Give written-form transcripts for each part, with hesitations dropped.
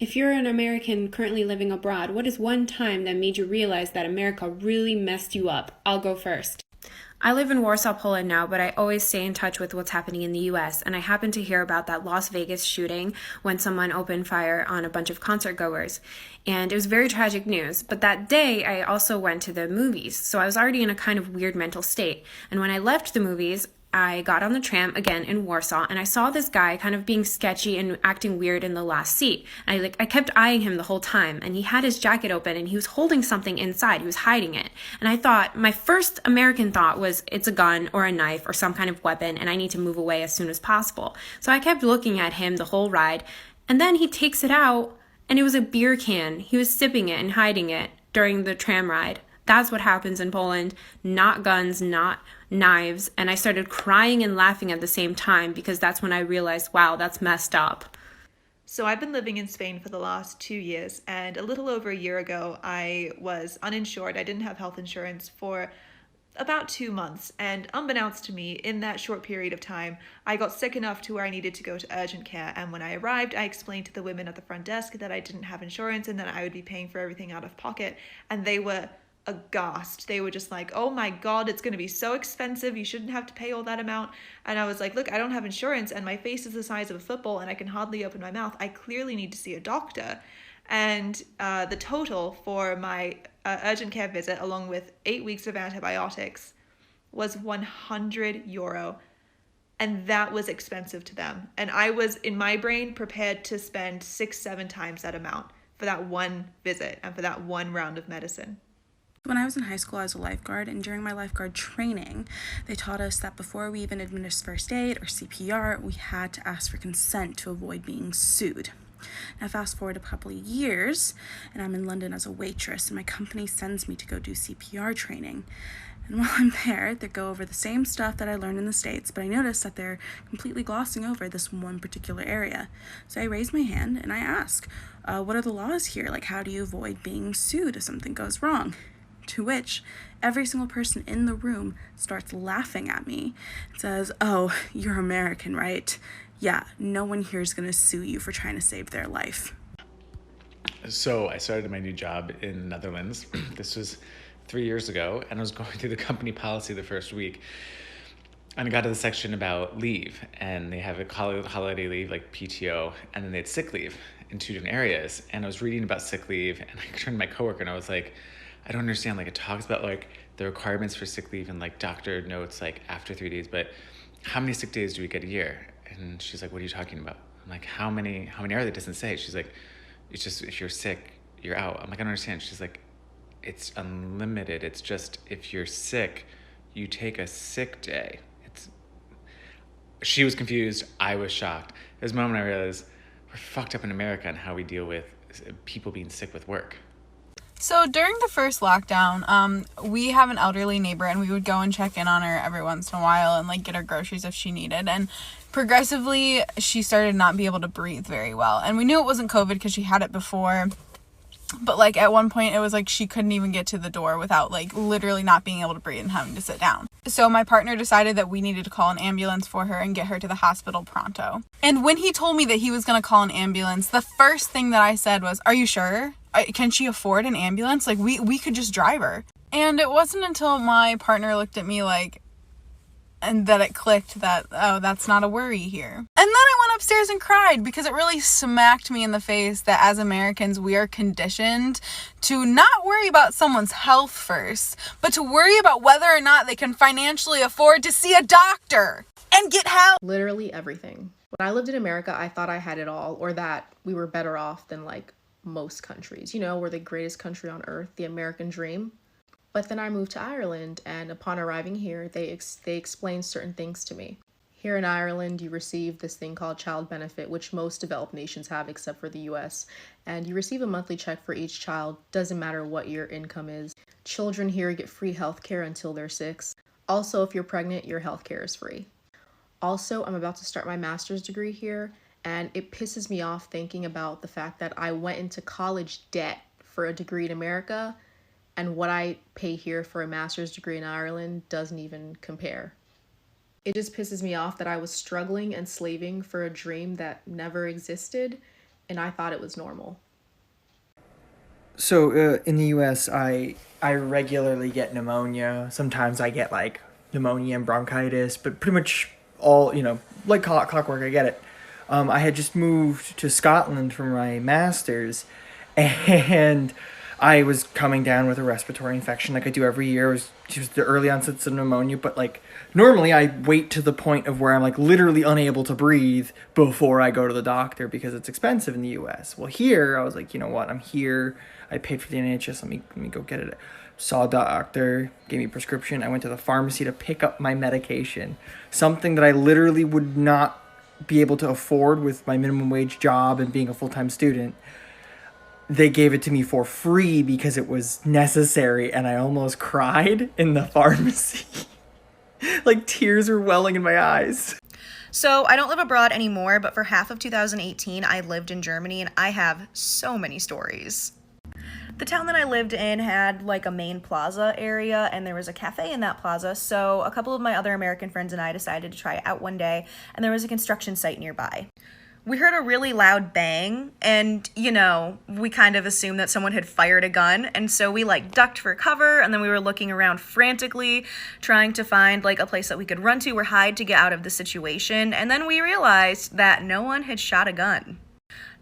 If you're an American currently living abroad, what is one time that made you realize that America really messed you up? I'll go first. I live in Warsaw, Poland now, but I always stay in touch with what's happening in the US, and I happened to hear about that Las Vegas shooting when someone opened fire on a bunch of concert goers. And it was very tragic news, but that day I also went to the movies, so I was already in a kind of weird mental state. And when I left the movies, I got on the tram again in Warsaw, and I saw this guy kind of being sketchy and acting weird in the last seat. And I kept eyeing him the whole time, and he had his jacket open and he was holding something inside. He was hiding it. And I thought, my first American thought was it's a gun or a knife or some kind of weapon, and I need to move away as soon as possible. So I kept looking at him the whole ride, and then he takes it out, and it was a beer can. He was sipping it and hiding it during the tram ride. That's what happens in Poland, not guns, not knives. And I started crying and laughing at the same time because that's when I realized, wow, that's messed up. So I've been living in Spain for the last 2 years, and a little over a year ago, I was uninsured. I didn't have health insurance for about 2 months, and unbeknownst to me, in that short period of time, I got sick enough to where I needed to go to urgent care. And when I arrived, I explained to the women at the front desk that I didn't have insurance and that I would be paying for everything out of pocket, and they were aghast. They were just like, oh my God, it's going to be so expensive. You shouldn't have to pay all that amount. And I was like, look, I don't have insurance and my face is the size of a football and I can hardly open my mouth. I clearly need to see a doctor. And the total for my urgent care visit, along with 8 weeks of antibiotics, was €100. And that was expensive to them. And I was, in my brain, prepared to spend 6-7 times that amount for that one visit and for that one round of medicine. When I was in high school, I was a lifeguard, and during my lifeguard training, they taught us that before we even administer first aid or CPR, we had to ask for consent to avoid being sued. Now, fast forward a couple of years, and I'm in London as a waitress, and my company sends me to go do CPR training. And while I'm there, they go over the same stuff that I learned in the States, but I notice that they're completely glossing over this one particular area. So I raise my hand and I ask, what are the laws here? Like, how do you avoid being sued if something goes wrong? To which every single person in the room starts laughing at me and says, oh, you're American, right? Yeah, no one here is going to sue you for trying to save their life. So I started my new job in the Netherlands. This was 3 years ago, and I was going through the company policy the first week. And I got to the section about leave, and they have a holiday leave, like PTO, and then they had sick leave in two different areas. And I was reading about sick leave, and I turned to my coworker, and I was like, I don't understand. Like, it talks about like the requirements for sick leave and like doctor notes like after 3 days, but how many sick days do we get a year? And she's like, what are you talking about? I'm like, how many are there? It doesn't say. She's like, it's just if you're sick, you're out. I'm like, I don't understand. She's like, it's unlimited. It's just if you're sick, you take a sick day. She was confused. I was shocked. There's a moment I realized we're fucked up in America and how we deal with people being sick with work. So during the first lockdown, we have an elderly neighbor, and we would go and check in on her every once in a while and like get her groceries if she needed. And progressively, she started not be able to breathe very well. And we knew it wasn't COVID because she had it before. But like at one point, it was like she couldn't even get to the door without like literally not being able to breathe and having to sit down. So my partner decided that we needed to call an ambulance for her and get her to the hospital pronto. And when he told me that he was going to call an ambulance, the first thing that I said was, are you sure? Can she afford an ambulance? Like, we could just drive her. And it wasn't until my partner looked at me like, and that it clicked that, oh, that's not a worry here. And then I went upstairs and cried because it really smacked me in the face that as Americans, we are conditioned to not worry about someone's health first, but to worry about whether or not they can financially afford to see a doctor and get help. Literally everything. When I lived in America, I thought I had it all, or that we were better off than like most countries. You know, we're the greatest country on earth, the American dream. But then I moved to Ireland, and upon arriving here, they explained certain things to me. Here in Ireland, you receive this thing called child benefit, which most developed nations have except for the US. And you receive a monthly check for each child, doesn't matter what your income is. Children here get free healthcare until they're 6. Also, if you're pregnant, your healthcare is free. Also, I'm about to start my master's degree here, and it pisses me off thinking about the fact that I went into college debt for a degree in America, and what I pay here for a master's degree in Ireland doesn't even compare. It just pisses me off that I was struggling and slaving for a dream that never existed, and I thought it was normal. So in the U.S., I regularly get pneumonia. Sometimes I get like pneumonia and bronchitis, but pretty much all, like clockwork, I get it. I had just moved to Scotland for my master's, and I was coming down with a respiratory infection like I do every year. It was the early onsets of pneumonia, but like normally I wait to the point of where I'm like literally unable to breathe before I go to the doctor because it's expensive in the US. Well, here I was like, you know what? I'm here. I paid for the NHS. Let me go get it. Saw a doctor, gave me a prescription. I went to the pharmacy to pick up my medication, something that I literally would not be able to afford with my minimum wage job and being a full-time student. They gave it to me for free because it was necessary, and I almost cried in the pharmacy. Like tears were welling in my eyes. So I don't live abroad anymore, but for half of 2018, I lived in Germany, and I have so many stories. The town that I lived in had like a main plaza area, and there was a cafe in that plaza, so a couple of my other American friends and I decided to try it out one day, and there was a construction site nearby. We heard a really loud bang, and, we kind of assumed that someone had fired a gun, and so we, ducked for cover, and then we were looking around frantically, trying to find, a place that we could run to or hide to get out of the situation, and then we realized that no one had shot a gun.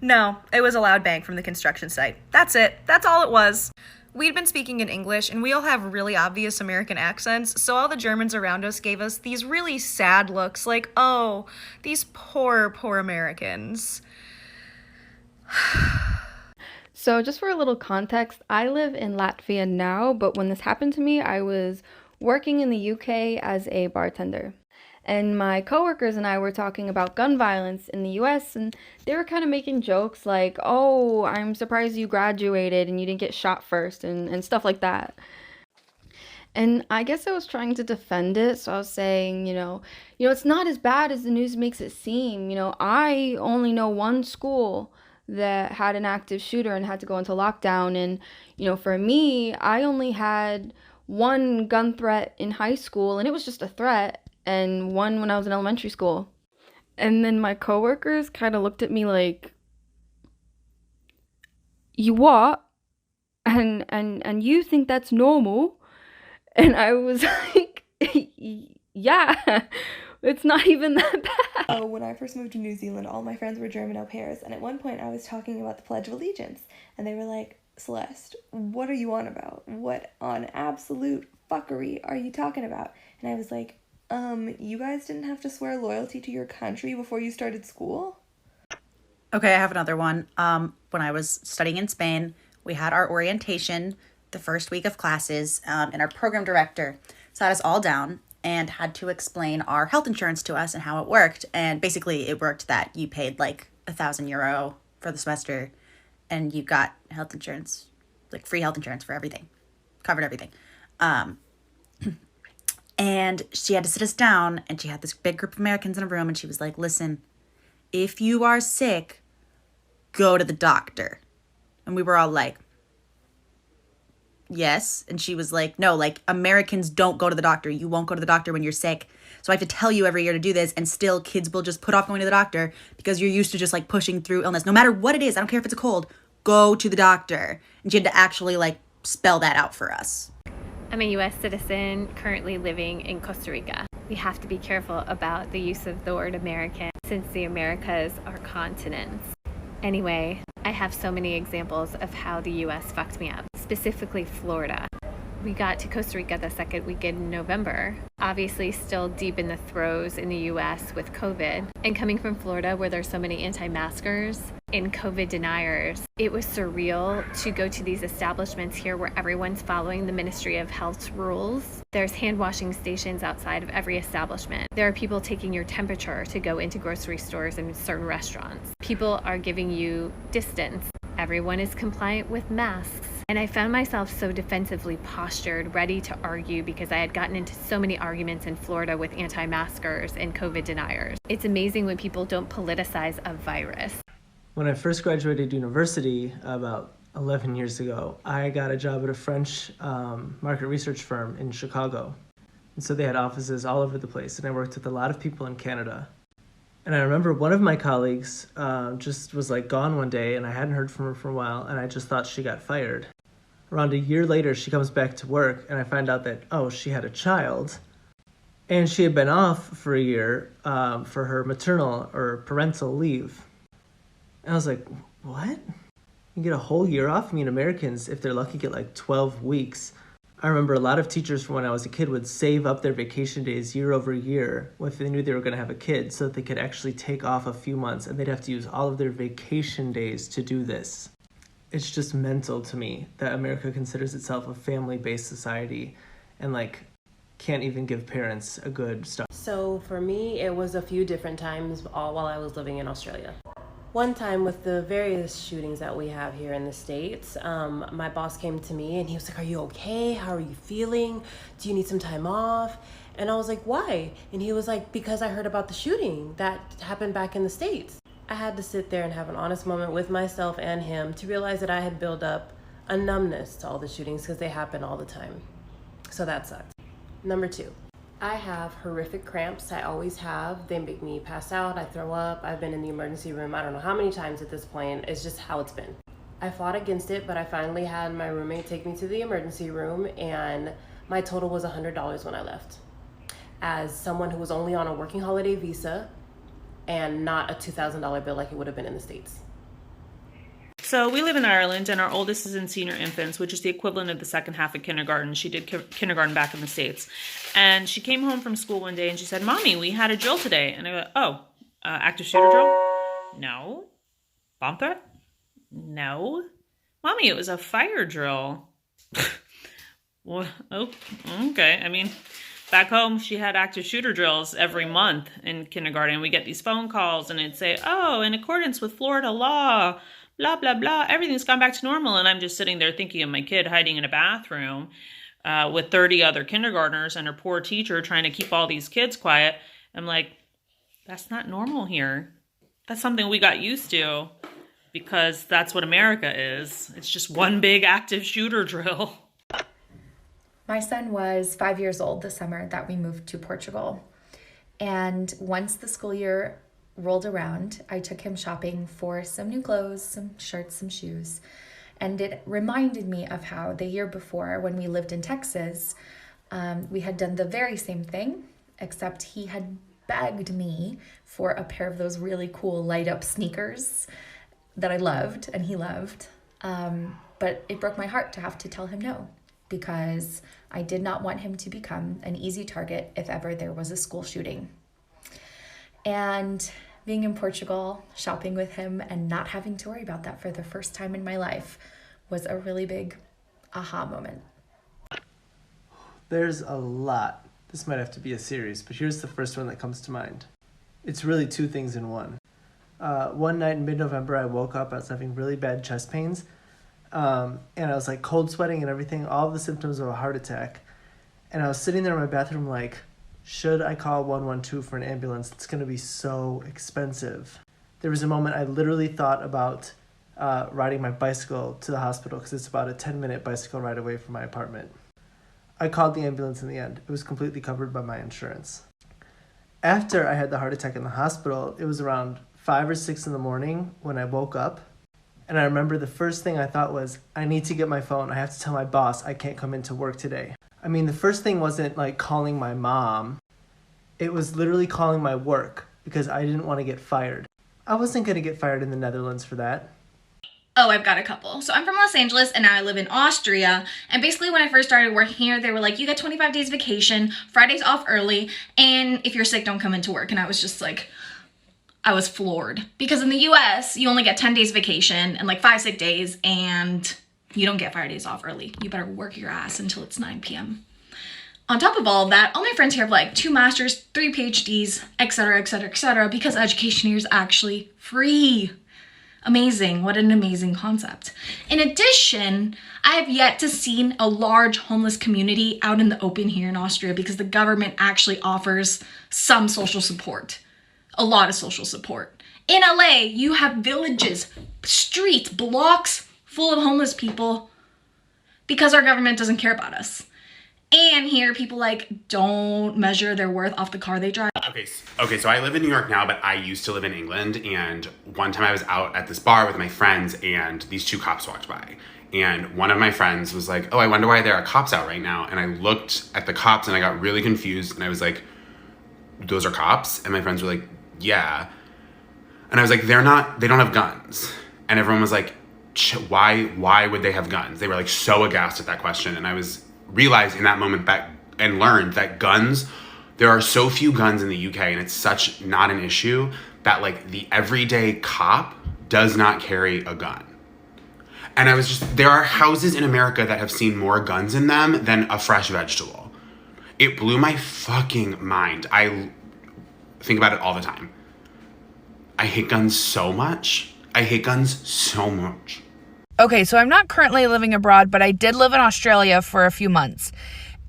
No, it was a loud bang from the construction site. That's it. That's all it was. We'd been speaking in English, and we all have really obvious American accents, so all the Germans around us gave us these really sad looks, like, oh, these poor, poor Americans. So just for a little context, I live in Latvia now, but when this happened to me, I was working in the UK as a bartender. And my coworkers and I were talking about gun violence in the US, and they were kind of making jokes like, oh, I'm surprised you graduated and you didn't get shot first and stuff like that. And I guess I was trying to defend it, so I was saying, it's not as bad as the news makes it seem. I only know one school that had an active shooter and had to go into lockdown. And, for me, I only had one gun threat in high school, and it was just a threat. And one when I was in elementary school. And then my coworkers kind of looked at me like, you what? And you think that's normal? And I was like, yeah, it's not even that bad. Oh, when I first moved to New Zealand, all my friends were German au pairs, and at one point I was talking about the Pledge of Allegiance, and they were like, Celeste, what are you on about? What on absolute fuckery are you talking about? And I was like, you guys didn't have to swear loyalty to your country before you started school? Okay, I have another one. When I was studying in Spain, we had our orientation the first week of classes, and our program director sat us all down and had to explain our health insurance to us and how it worked. And basically it worked that you paid like €1,000 for the semester and you got health insurance, like free health insurance for everything, covered everything. And she had to sit us down, and she had this big group of Americans in a room, and she was like, listen, if you are sick, go to the doctor. And we were all like, yes. And she was like, no, Americans don't go to the doctor. You won't go to the doctor when you're sick. So I have to tell you every year to do this, and still kids will just put off going to the doctor because you're used to just pushing through illness. No matter what it is, I don't care if it's a cold, go to the doctor. And she had to actually spell that out for us. I'm a U.S. citizen currently living in Costa Rica. We have to be careful about the use of the word American since the Americas are continents. Anyway, I have so many examples of how the U.S. fucked me up, specifically Florida. We got to Costa Rica the second weekend in November, obviously still deep in the throes in the US with COVID. And coming from Florida where there's so many anti-maskers and COVID deniers, it was surreal to go to these establishments here where everyone's following the Ministry of Health's rules. There's hand washing stations outside of every establishment. There are people taking your temperature to go into grocery stores and certain restaurants. People are giving you distance. Everyone is compliant with masks. And I found myself so defensively postured, ready to argue because I had gotten into so many arguments in Florida with anti-maskers and COVID deniers. It's amazing when people don't politicize a virus. When I first graduated university about 11 years ago, I got a job at a French market research firm in Chicago. And so they had offices all over the place, and I worked with a lot of people in Canada. And I remember one of my colleagues just was like gone one day, and I hadn't heard from her for a while, and I just thought she got fired. Around a year later, she comes back to work, and I find out that, oh, she had a child. And she had been off for a year for her maternal or parental leave. And I was like, what? You get a whole year off? I mean, Americans, if they're lucky, get like 12 weeks. I remember a lot of teachers from when I was a kid would save up their vacation days year over year if they knew they were going to have a kid so that they could actually take off a few months, and they'd have to use all of their vacation days to do this. It's just mental to me that America considers itself a family-based society and like can't even give parents a good start. So for me, it was a few different times all while I was living in Australia. One time with the various shootings that we have here in the States, my boss came to me and he was like, are you okay? How are you feeling? Do you need some time off? And I was like, why? And he was like, because I heard about the shooting that happened back in the States. I had to sit there and have an honest moment with myself and him to realize that I had built up a numbness to all the shootings because they happen all the time. So that sucked. Number 2. I have horrific cramps. I always have. They make me pass out. I throw up. I've been in the emergency room I don't know how many times at this point. It's just how it's been. I fought against it, but I finally had my roommate take me to the emergency room, and my total was $100 when I left. As someone who was only on a working holiday visa and not a $2,000 bill like it would have been in the States. So we live in Ireland, and our oldest is in senior infants, which is the equivalent of the second half of kindergarten. She did kindergarten back in the States. And she came home from school one day and she said, Mommy, we had a drill today. And I went, oh, active shooter drill? No. Bomb threat? No. Mommy, it was a fire drill. Well, oh, okay. I mean, back home, she had active shooter drills every month in kindergarten. We get these phone calls and it'd say, oh, in accordance with Florida law, blah, blah, blah, everything's gone back to normal. And I'm just sitting there thinking of my kid hiding in a bathroom with 30 other kindergartners and her poor teacher trying to keep all these kids quiet. I'm like, that's not normal here. That's something we got used to because that's what America is. It's just one big active shooter drill. My son was 5 years old the summer that we moved to Portugal. And once the school year rolled around, I took him shopping for some new clothes, some shirts, some shoes. And it reminded me of how the year before, when we lived in Texas, we had done the very same thing, except he had begged me for a pair of those really cool light up sneakers that I loved and he loved. But it broke my heart to have to tell him no, because I did not want him to become an easy target if ever there was a school shooting. And being in Portugal, shopping with him, and not having to worry about that for the first time in my life was a really big aha moment. There's a lot. This might have to be a series, but here's the first one that comes to mind. It's really 2 things in one. One night in mid-November, I woke up, I was having really bad chest pains, and I was like cold sweating and everything, all the symptoms of a heart attack. And I was sitting there in my bathroom like, should I call 112 for an ambulance? It's going to be so expensive. There was a moment I literally thought about riding my bicycle to the hospital because it's about a 10-minute bicycle ride away from my apartment. I called the ambulance in the end. It was completely covered by my insurance. After I had the heart attack in the hospital, it was around 5 or 6 in the morning when I woke up. And I remember the first thing I thought was, I need to get my phone. I have to tell my boss I can't come into work today. I mean, the first thing wasn't like calling my mom. It was literally calling my work because I didn't want to get fired. I wasn't going to get fired in the Netherlands for that. Oh, I've got a couple. So I'm from Los Angeles and now I live in Austria. And basically when I first started working here, they were like, you get 25 days vacation, Fridays off early, and if you're sick, don't come into work. And I was just like, I was floored. Because in the US, you only get 10 days vacation and like 5 sick days, and you don't get Fridays off early. You better work your ass until it's 9 p.m. On top of all of that, all my friends here have like 2 masters, 3 PhDs, etc., etc., etc., because education here is actually free. Amazing. What an amazing concept. In addition, I have yet to see a large homeless community out in the open here in Austria because the government actually offers some social support. A lot of social support. In LA, you have villages, streets, blocks full of homeless people because our government doesn't care about us. And here, people like don't measure their worth off the car they drive. Okay, so I live in New York now, but I used to live in England. And one time I was out at this bar with my friends, and these two cops walked by. And one of my friends was like, oh, I wonder why there are cops out right now. And I looked at the cops and I got really confused. And I was like, those are cops? And my friends were like, yeah. And I was like, they don't have guns. And everyone was like, why would they have guns? They were like so aghast at that question. And I realized in that moment and learned that guns, there are so few guns in the UK, and it's such not an issue that like the everyday cop does not carry a gun. And I was just, there are houses in America that have seen more guns in them than a fresh vegetable. It blew my fucking mind. I think about it all the time. I hate guns so much. Okay, so I'm not currently living abroad, but I did live in Australia for a few months.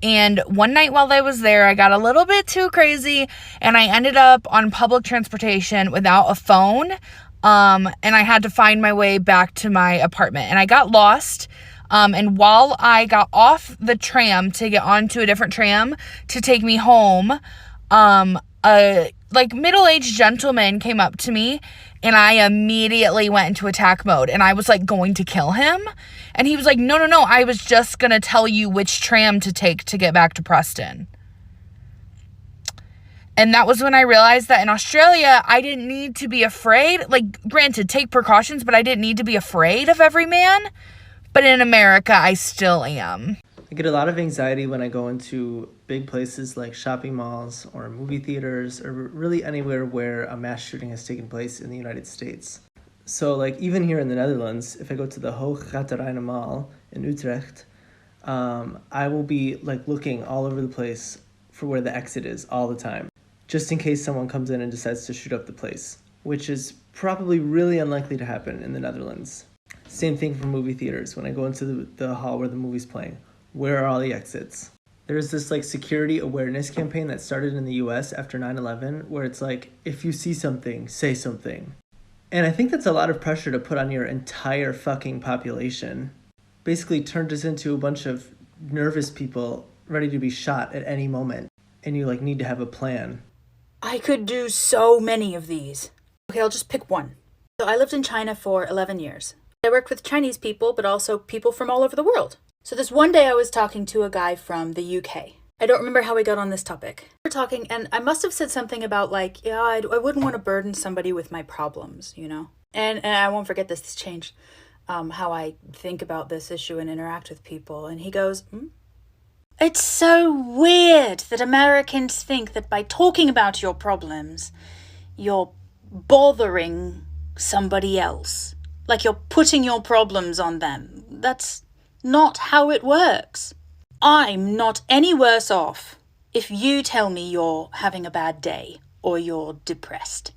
And one night while I was there, I got a little bit too crazy and I ended up on public transportation without a phone. And I had to find my way back to my apartment and I got lost. And while I got off the tram to get onto a different tram to take me home, a middle-aged gentleman came up to me and I immediately went into attack mode and I was like going to kill him. And he was like, no, I was just going to tell you which tram to take to get back to Preston. And that was when I realized that in Australia, I didn't need to be afraid. Like, granted, take precautions, but I didn't need to be afraid of every man. But in America, I still am. I get a lot of anxiety when I go into big places like shopping malls or movie theaters or really anywhere where a mass shooting has taken place in the United States. So like even here in the Netherlands, if I go to the Hoogkaterijnen Mall in Utrecht, I will be like looking all over the place for where the exit is all the time, just in case someone comes in and decides to shoot up the place, which is probably really unlikely to happen in the Netherlands. Same thing for movie theaters. When I go into the hall where the movie's playing, where are all the exits? There's this like security awareness campaign that started in the US after 9/11 where it's like, if you see something, say something. And I think that's a lot of pressure to put on your entire fucking population. Basically turned us into a bunch of nervous people ready to be shot at any moment. And you like need to have a plan. I could do so many of these. Okay, I'll just pick one. So I lived in China for 11 years. I worked with Chinese people, but also people from all over the world. So this one day I was talking to a guy from the UK. I don't remember how we got on this topic. We're talking and I must have said something about like, yeah, I wouldn't want to burden somebody with my problems, you know? And I won't forget this changed how I think about this issue and interact with people. And he goes, It's so weird that Americans think that by talking about your problems, you're bothering somebody else. Like you're putting your problems on them. That's not how it works. I'm not any worse off if you tell me you're having a bad day or you're depressed.